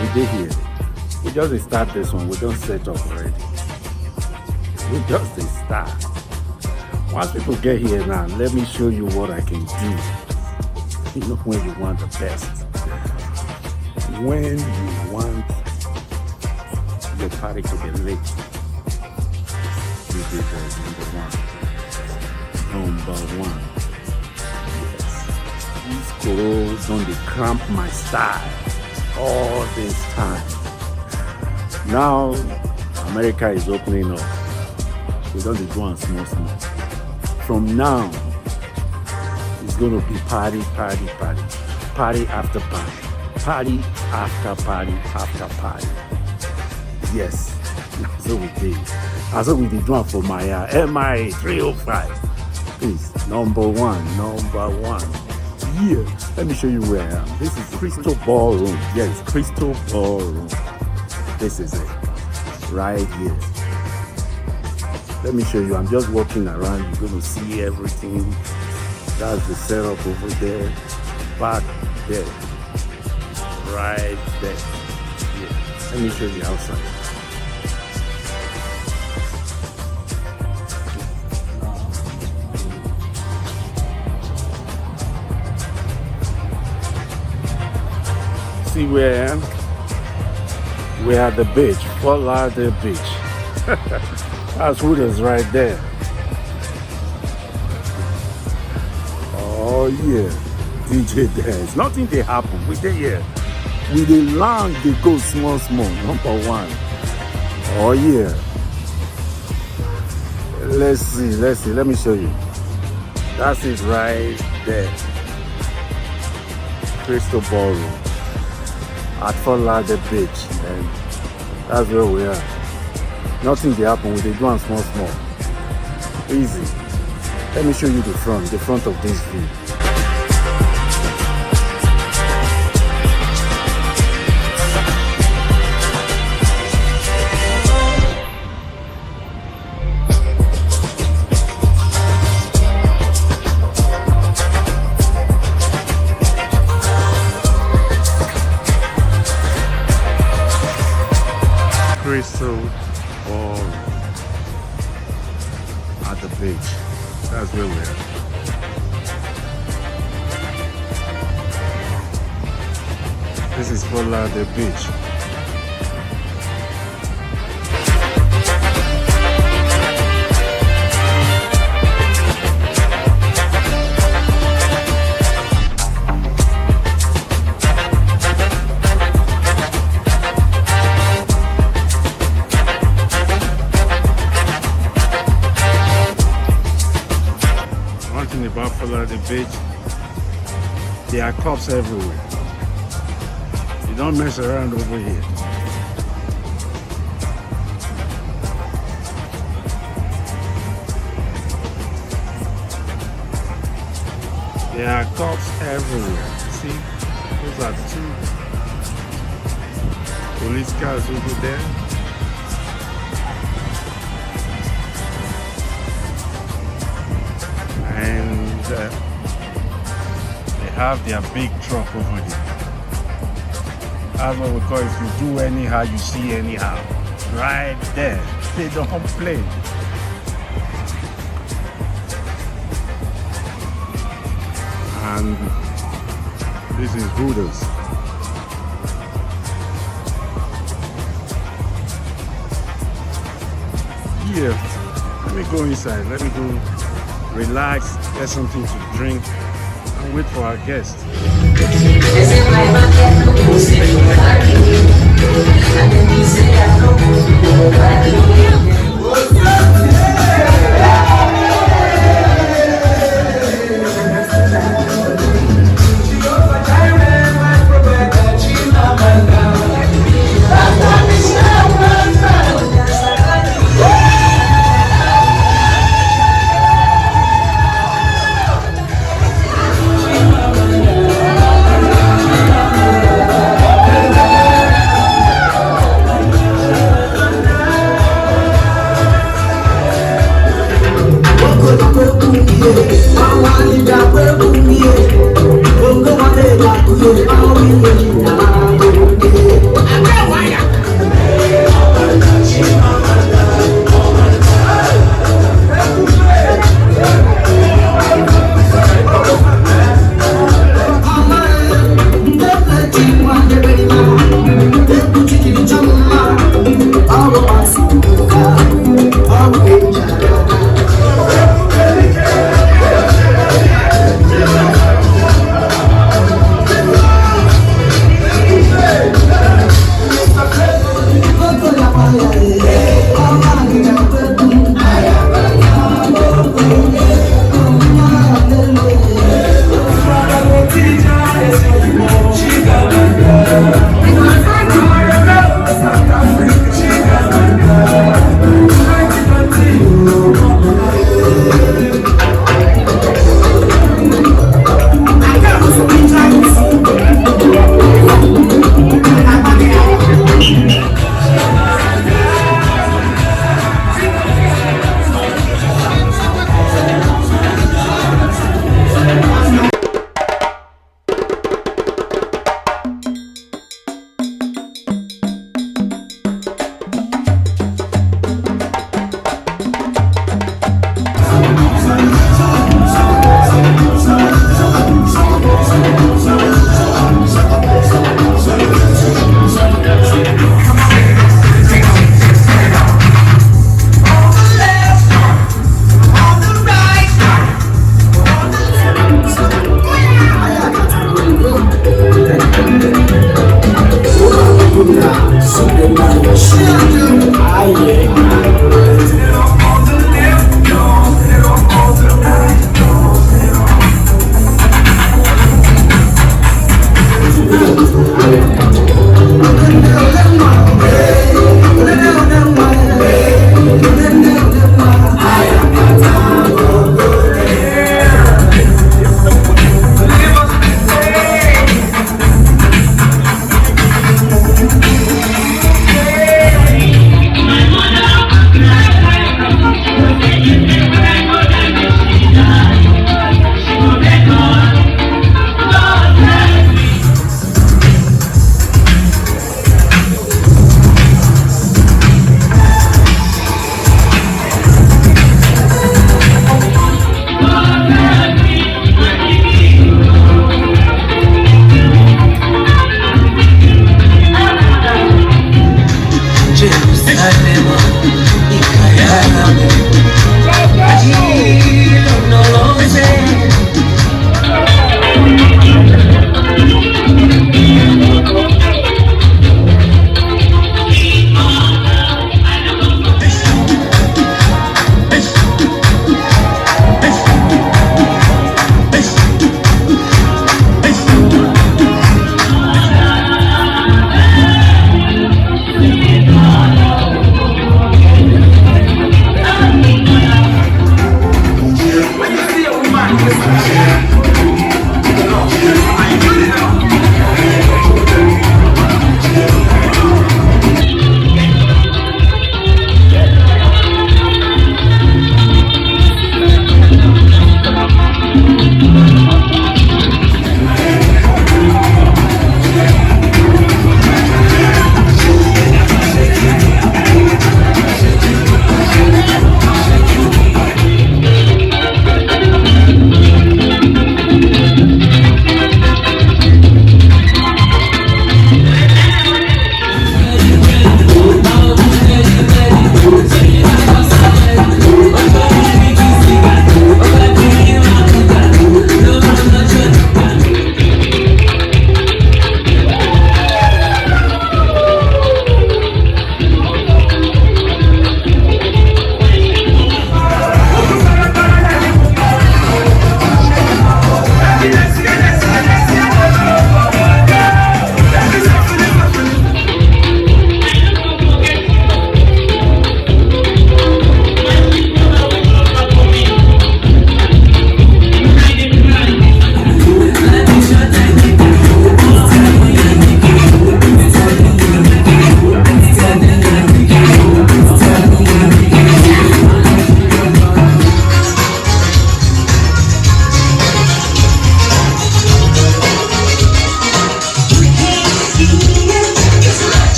We did here. We just start this one. We don't set up already. We just start. Once people get here now, let me show you what I can do. You know when you want the best. When you want your party to be lit, you did number one. Yes. These clothes don't cramp my style all this time. Now America is opening up. We don't do one small. From now, it's gonna be party after party. Party after party after party. Yes, that's what we did. That's what we did one for my MIA 305. Please, number one. Yeah, let me show you where I am. This is Crystal Ballroom. Yes, Crystal Ballroom. This is it, right here. Let me show you. I'm just walking around. You're gonna see everything. That's the setup over there, back there. Right there. Yeah. Let me show you outside. See where I am? We're at the beach, Fort Lauderdale Beach. That's Hooters right there. Oh yeah, DJ Dezz. Nothing they happen. We did here. With the long they go small. Number one. Oh yeah. Let's see. Let me show you. That's it right there. Crystal Ballroom at Fort Lauderdale Beach, and that's where we are. Nothing they happen with the one small. Easy. Let me show you the front of this view. Crystal Ballroom at the beach. That's where we are. This is Fort Lauderdale Beach. About Fort Lauderdale Beach, there are cops everywhere. You don't mess around over here. There are cops everywhere. See, those are two police cars over there. And they have their big truck over there. That's what we call if you do anyhow, you see anyhow. Right there. They don't play. And this is Hooters. Yeah. Let me go inside. Let me go relax, get something to drink, and wait for our guests.